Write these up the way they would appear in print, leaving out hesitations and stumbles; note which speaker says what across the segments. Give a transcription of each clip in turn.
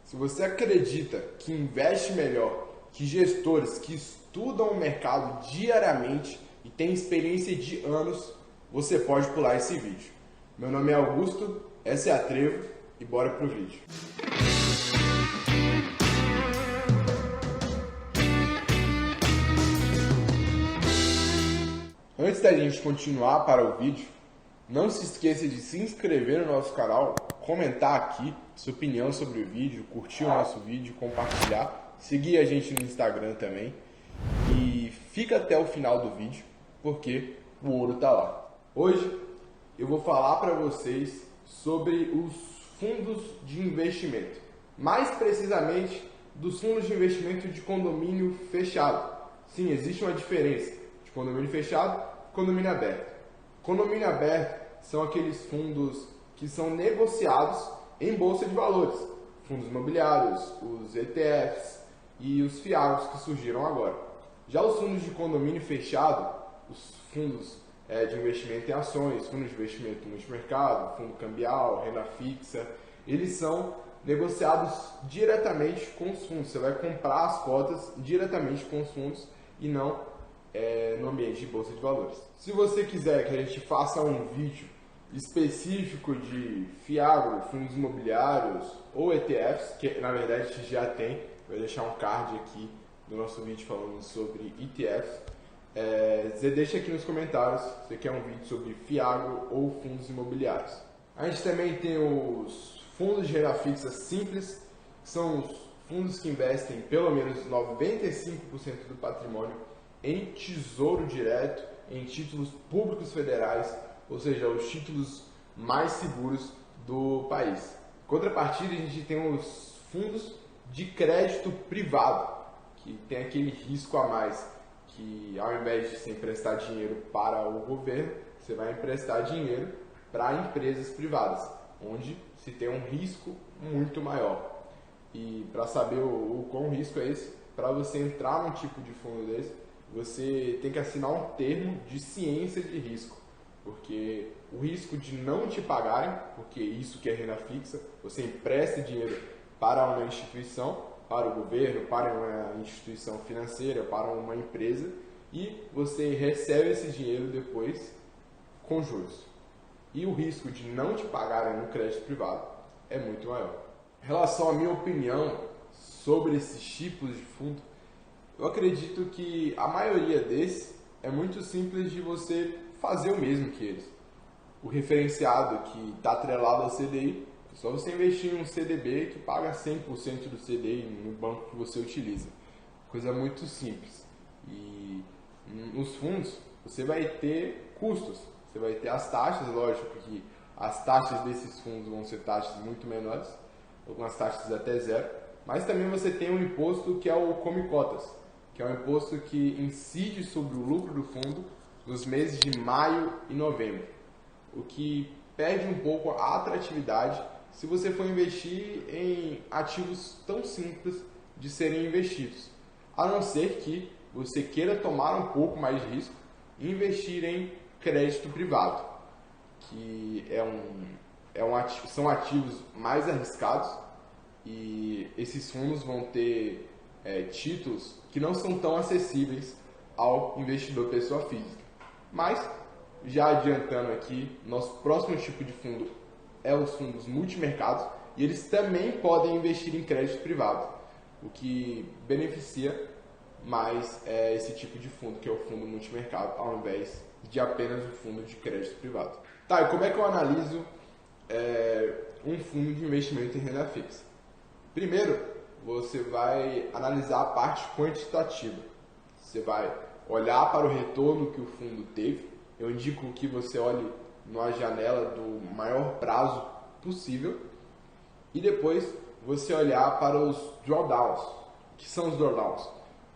Speaker 1: Se você acredita que investe melhor que gestores que estudam o mercado diariamente e têm experiência de anos, você pode pular esse vídeo. Meu nome é Augusto, essa é a Trevo e bora pro vídeo. Antes da gente continuar para o vídeo, não se esqueça de se inscrever no nosso canal, comentar aqui sua opinião sobre o vídeo, curtir o nosso vídeo, compartilhar, seguir a gente no Instagram também e fica até o final do vídeo porque o ouro tá lá. Hoje eu vou falar para vocês sobre os fundos de investimento, mais precisamente dos fundos de investimento de condomínio fechado. Sim, existe uma diferença de condomínio fechado e condomínio aberto. Condomínio aberto são aqueles fundos que são negociados em bolsa de valores, fundos imobiliários, os ETFs e os FIAGs que surgiram agora. Já os fundos de condomínio fechado, os fundos de investimento em ações, fundos de investimento multimercado, fundo cambial, renda fixa, eles são negociados diretamente com os fundos. Você vai comprar as cotas diretamente com os fundos e não no ambiente de bolsa de valores. Se você quiser que a gente faça um vídeo específico de FIAGro, fundos imobiliários ou ETFs, que na verdade a gente já tem, eu vou deixar um card aqui do nosso vídeo falando sobre ETFs, você deixa aqui nos comentários se você quer um vídeo sobre FIAGro ou fundos imobiliários. A gente também tem os fundos de renda fixa simples, que são os fundos que investem pelo menos 95% do patrimônio em tesouro direto, em títulos públicos federais, ou seja, os títulos mais seguros do país. Em contrapartida, a gente tem os fundos de crédito privado, que tem aquele risco a mais, que ao invés de você emprestar dinheiro para o governo, você vai emprestar dinheiro para empresas privadas, onde se tem um risco muito maior. E para saber o quão risco é esse, para você entrar num tipo de fundo desse, você tem que assinar um termo de ciência de risco, porque o risco de não te pagarem, porque isso que é renda fixa, você empresta dinheiro para uma instituição, para o governo, para uma instituição financeira, para uma empresa, e você recebe esse dinheiro depois com juros. E o risco de não te pagarem no crédito privado é muito maior. Em relação à minha opinião sobre esses tipos de fundo, eu acredito que a maioria desses é muito simples de você fazer o mesmo que eles. O referenciado que está atrelado ao CDI, é só você investir em um CDB que paga 100% do CDI no banco que você utiliza. Coisa muito simples. E nos fundos você vai ter custos, você vai ter as taxas, lógico que as taxas desses fundos vão ser taxas muito menores, algumas taxas até zero, mas também você tem um imposto que é o Come-Cotas, que é um imposto que incide sobre o lucro do fundo nos meses de maio e novembro, o que perde um pouco a atratividade se você for investir em ativos tão simples de serem investidos, a não ser que você queira tomar um pouco mais de risco e investir em crédito privado, que são ativos mais arriscados e esses fundos vão ter títulos que não são tão acessíveis ao investidor pessoa física. Mas, já adiantando aqui, nosso próximo tipo de fundo é os fundos multimercados e eles também podem investir em crédito privado, o que beneficia mais esse tipo de fundo, que é o fundo multimercado, ao invés de apenas o fundo de crédito privado. Tá, e como é que eu analiso um fundo de investimento em renda fixa? Primeiro, você vai analisar a parte quantitativa. Você vai olhar para o retorno que o fundo teve. Eu indico que você olhe numa janela do maior prazo possível. E depois você olhar para os drawdowns. O que são os drawdowns?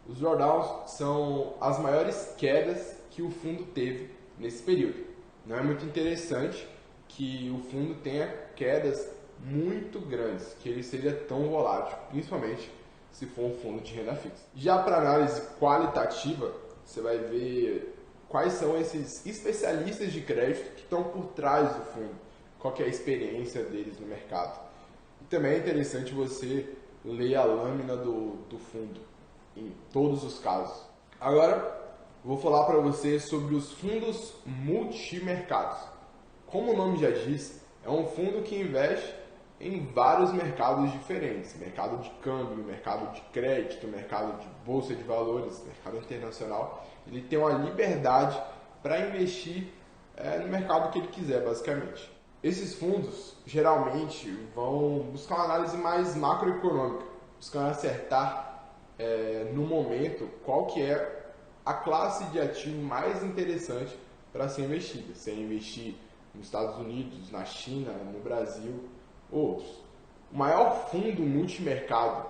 Speaker 1: Os drawdowns são as maiores quedas que o fundo teve nesse período. Não é muito interessante que o fundo tenha quedas muito grandes, que ele seja tão volátil, principalmente se for um fundo de renda fixa. Já para análise qualitativa, você vai ver quais são esses especialistas de crédito que estão por trás do fundo, qual que é a experiência deles no mercado. também é interessante você ler a lâmina do fundo, em todos os casos. Agora, vou falar para você sobre os fundos multimercados. Como o nome já diz, é um fundo que investe em vários mercados diferentes. Mercado de câmbio, mercado de crédito, mercado de bolsa de valores, mercado internacional. Ele tem uma liberdade para investir no mercado que ele quiser, basicamente. Esses fundos, geralmente, vão buscar uma análise mais macroeconômica, buscando acertar no momento qual que é a classe de ativo mais interessante para ser investida. Se é investir nos Estados Unidos, na China, no Brasil, outros. O maior fundo multimercado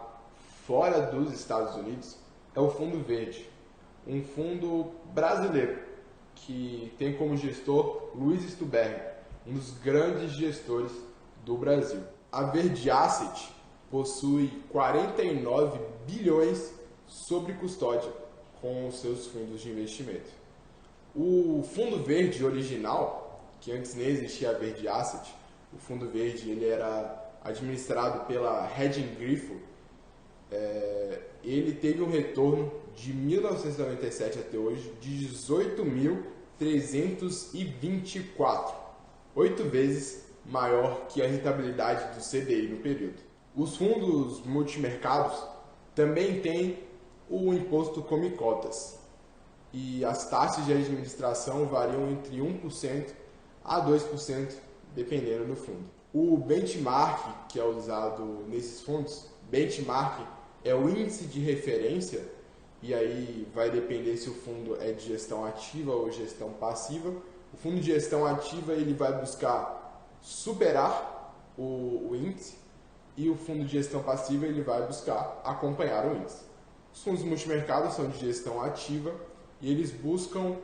Speaker 1: fora dos Estados Unidos é o Fundo Verde, um fundo brasileiro que tem como gestor Luiz Stuberg, um dos grandes gestores do Brasil. A Verde Asset possui 49 bilhões sob custódia com os seus fundos de investimento. O Fundo Verde original, que antes nem existia a Verde Asset, o Fundo Verde ele era administrado pela Hedging Griffo, ele teve um retorno de 1997 até hoje de 18.324, 8 vezes maior que a rentabilidade do CDI no período. Os fundos multimercados também têm o imposto come cotas e as taxas de administração variam entre 1% a 2%, dependendo do fundo. O benchmark que é usado nesses fundos, benchmark é o índice de referência, e aí vai depender se o fundo é de gestão ativa ou gestão passiva. O fundo de gestão ativa ele vai buscar superar o índice, e o fundo de gestão passiva ele vai buscar acompanhar o índice. Os fundos multimercados são de gestão ativa e eles buscam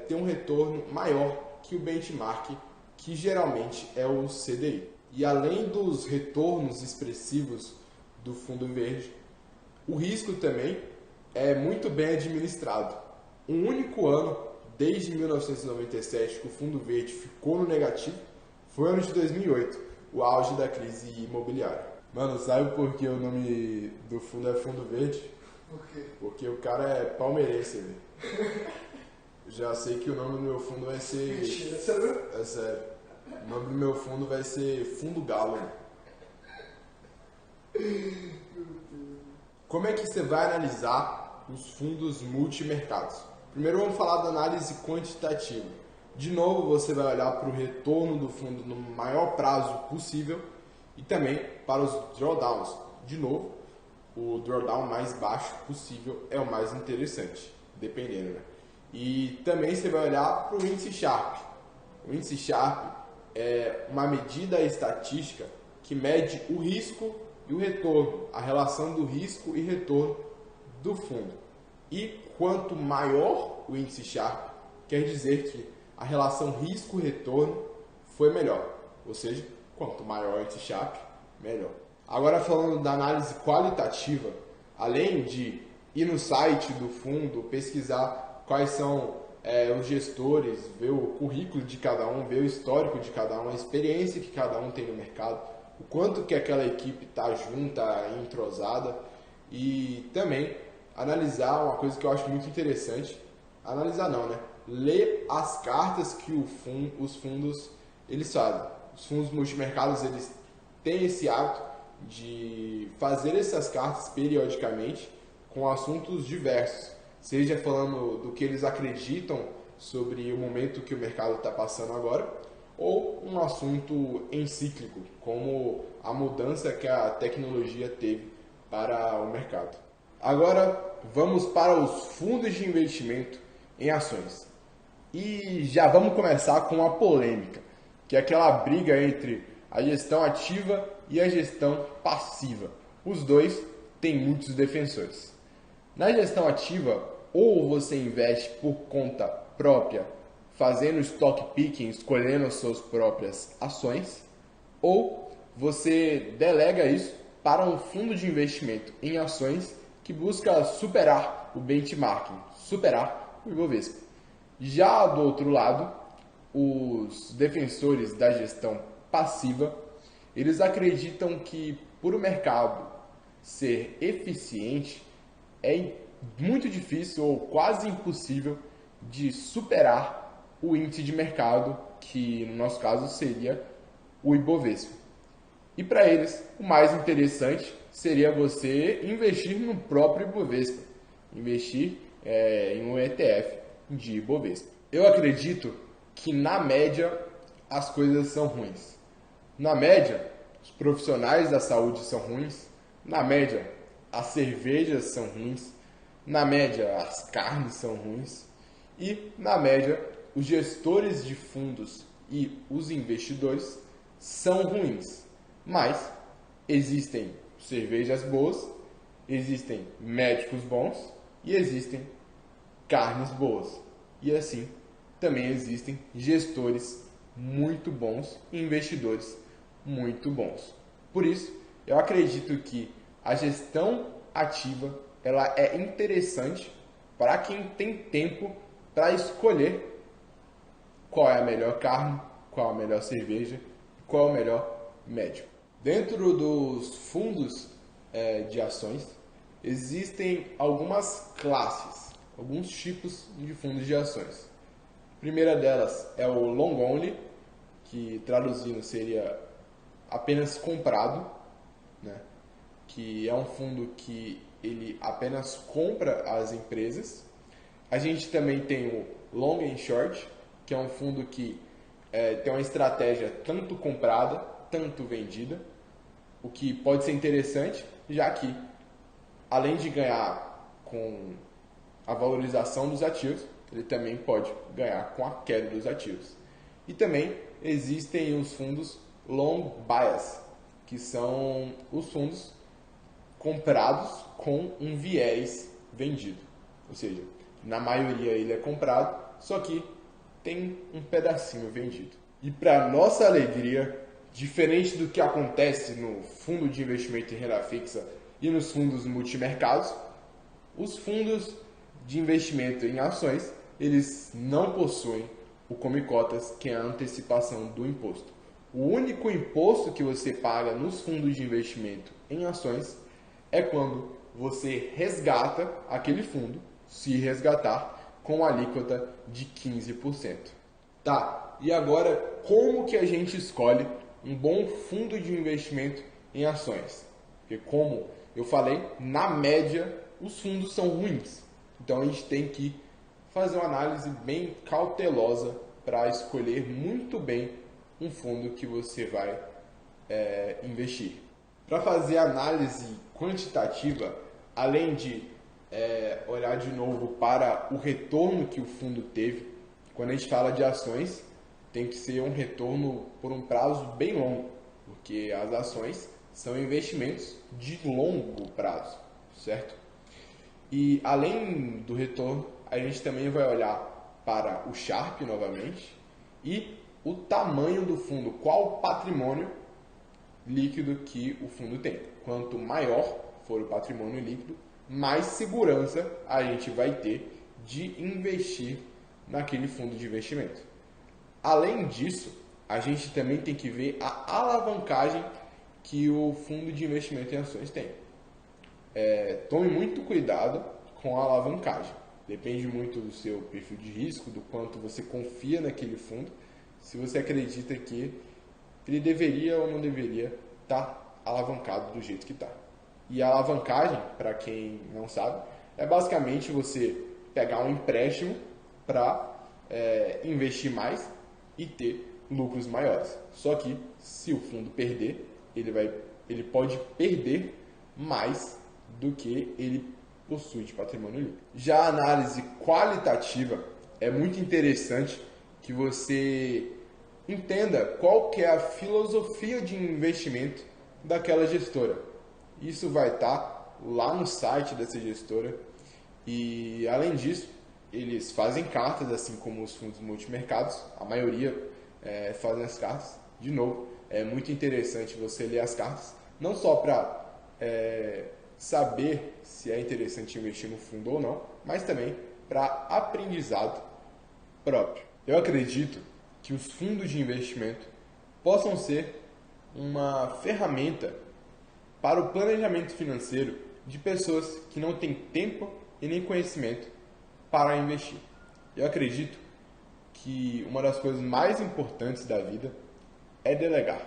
Speaker 1: ter um retorno maior que o benchmark, que geralmente é o CDI. E além dos retornos expressivos do Fundo Verde, o risco também é muito bem administrado. Um único ano, desde 1997, que o Fundo Verde ficou no negativo, foi o ano de 2008, o auge da crise imobiliária. Mano, sabe por que o nome do fundo é Fundo Verde?
Speaker 2: Por quê?
Speaker 1: Porque o cara é palmeirense, velho. Já sei que o nome do meu fundo vai ser...
Speaker 2: Mentira, sério?
Speaker 1: É sério. O nome do meu fundo vai ser Fundo Galo. Como é que você vai analisar os fundos multimercados? Primeiro vamos falar da análise quantitativa. De novo, você vai olhar para o retorno do fundo no maior prazo possível e também para os drawdowns. De novo, o drawdown mais baixo possível é o mais interessante, dependendo, né? E também você vai olhar para o índice Sharpe. O índice Sharpe é uma medida estatística que mede o risco e o retorno, a relação do risco e retorno do fundo. E quanto maior o índice Sharpe, quer dizer que a relação risco-retorno foi melhor. Ou seja, quanto maior o índice Sharpe, melhor. Agora falando da análise qualitativa, além de ir no site do fundo, pesquisar quais são os gestores, ver o currículo de cada um, ver o histórico de cada um, a experiência que cada um tem no mercado, o quanto que aquela equipe está junta, entrosada, e também analisar uma coisa que eu acho muito interessante, analisar não, né? Ler as cartas que os fundos eles fazem. Os fundos multimercados eles têm esse hábito de fazer essas cartas periodicamente com assuntos diversos, seja falando do que eles acreditam sobre o momento que o mercado está passando agora, ou um assunto encíclico, como a mudança que a tecnologia teve para o mercado. Agora vamos para os fundos de investimento em ações. E já vamos começar com uma polêmica, que é aquela briga entre a gestão ativa e a gestão passiva. Os dois têm muitos defensores. Na gestão ativa, ou você investe por conta própria, fazendo stock picking, escolhendo as suas próprias ações, ou você delega isso para um fundo de investimento em ações que busca superar o benchmarking, superar o Ibovespa. Já do outro lado, os defensores da gestão passiva, Eles acreditam que, por o mercado ser eficiente, é muito difícil ou quase impossível de superar o índice de mercado, que no nosso caso seria o Ibovespa. E para eles, o mais interessante seria você investir no próprio Ibovespa, investir em um ETF de Ibovespa. Eu acredito que na média as coisas são ruins. Na média, os profissionais da saúde são ruins. Na média, as cervejas são ruins. Na média, as carnes são ruins. E, na média, os gestores de fundos e os investidores são ruins. Mas existem cervejas boas, existem médicos bons e existem carnes boas. E assim, também existem gestores muito bons e investidores muito bons. Por isso, eu acredito que a gestão ativa ela é interessante para quem tem tempo para escolher qual é a melhor carne, qual a melhor cerveja, qual é o melhor médico. Dentro dos fundos de ações, existem algumas classes, alguns tipos de fundos de ações. A primeira delas é o long only, que traduzindo seria apenas comprado, né? Que é um fundo que ele apenas compra as empresas. A gente também tem o long and short, que é um fundo que tem uma estratégia tanto comprada, tanto vendida, o que pode ser interessante, já que além de ganhar com a valorização dos ativos, ele também pode ganhar com a queda dos ativos. E também existem os fundos long bias, que são os fundos comprados com um viés vendido. Ou seja, na maioria ele é comprado, só que tem um pedacinho vendido. E para nossa alegria, diferente do que acontece no fundo de investimento em renda fixa e nos fundos multimercados, os fundos de investimento em ações, eles não possuem o come cotas, que é a antecipação do imposto. O único imposto que você paga nos fundos de investimento em ações é quando você resgata aquele fundo, se resgatar, com a alíquota de 15%. Tá, e agora como que a gente escolhe um bom fundo de investimento em ações? Porque como eu falei, na média os fundos são ruins. Então a gente tem que fazer uma análise bem cautelosa para escolher muito bem um fundo que você vai investir. Para fazer análise quantitativa, além de olhar de novo para o retorno que o fundo teve, quando a gente fala de ações, tem que ser um retorno por um prazo bem longo, porque as ações são investimentos de longo prazo, certo? E além do retorno, a gente também vai olhar para o Sharpe novamente e o tamanho do fundo, qual o patrimônio líquido que o fundo tem. Quanto maior for o patrimônio líquido, mais segurança a gente vai ter de investir naquele fundo de investimento. Além disso, a gente também tem que ver a alavancagem que o fundo de investimento em ações tem. Tome muito cuidado com a alavancagem. Depende muito do seu perfil de risco, do quanto você confia naquele fundo, se você acredita que ele deveria ou não deveria estar alavancado do jeito que está. E a alavancagem, para quem não sabe, é basicamente você pegar um empréstimo para investir mais e ter lucros maiores. Só que se o fundo perder, ele pode perder mais do que ele possui de patrimônio líquido. Já a análise qualitativa é muito interessante que você entenda qual que é a filosofia de investimento daquela gestora. Isso vai estar lá no site dessa gestora e, além disso, eles fazem cartas, assim como os fundos multimercados, a maioria fazem as cartas. De novo, é muito interessante você ler as cartas, não só para saber se é interessante investir no fundo ou não, mas também para aprendizado próprio. Eu acredito que os fundos de investimento possam ser uma ferramenta para o planejamento financeiro de pessoas que não têm tempo e nem conhecimento para investir. Eu acredito que uma das coisas mais importantes da vida é delegar.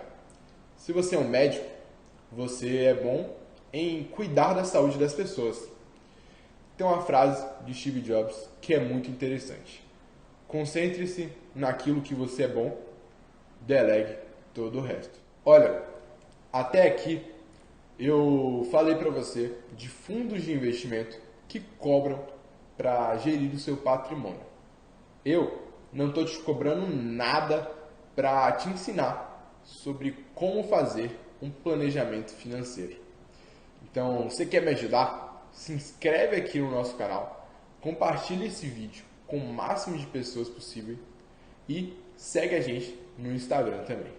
Speaker 1: Se você é um médico, você é bom em cuidar da saúde das pessoas. Tem uma frase de Steve Jobs que é muito interessante. Concentre-se naquilo que você é bom, delegue todo o resto. Olha, até aqui eu falei para você de fundos de investimento que cobram para gerir o seu patrimônio. Eu não estou te cobrando nada para te ensinar sobre como fazer um planejamento financeiro. Então, você quer me ajudar? Se inscreve aqui no nosso canal, compartilhe esse vídeo com o máximo de pessoas possível e segue a gente no Instagram também.